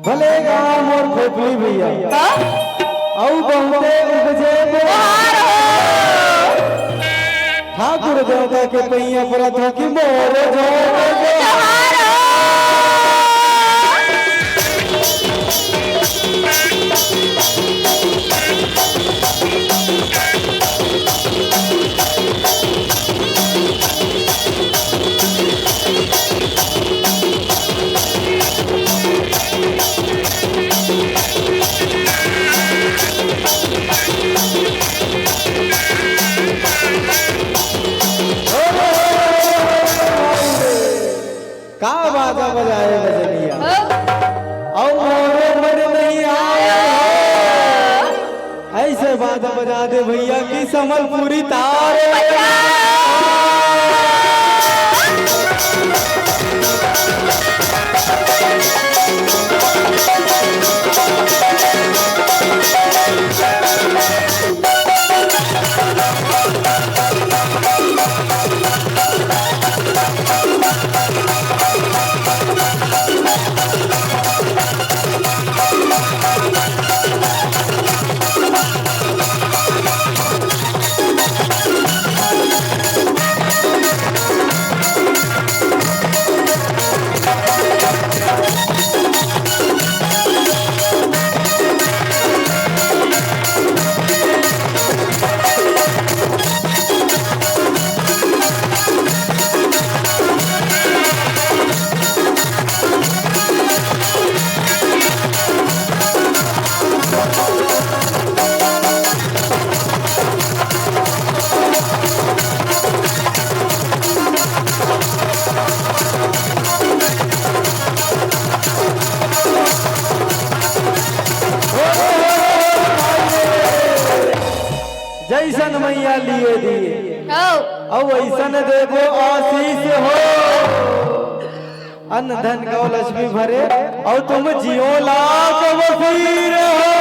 भले गाँव मोर खोपली भैया औ बहुते उपजे ठाकुर देवता के पैया परत हो कि मोर का बाजा बजाए बजनिया और मोरे मन नहीं आया ऐसे बाजा बजा दे भैया की समलपुरी तार जैसन मैया लिए दिए और वैसन देखो आशीष हो अन्न धन गौ लक्ष्मी भरे और तुम जियो लाख वफीर हो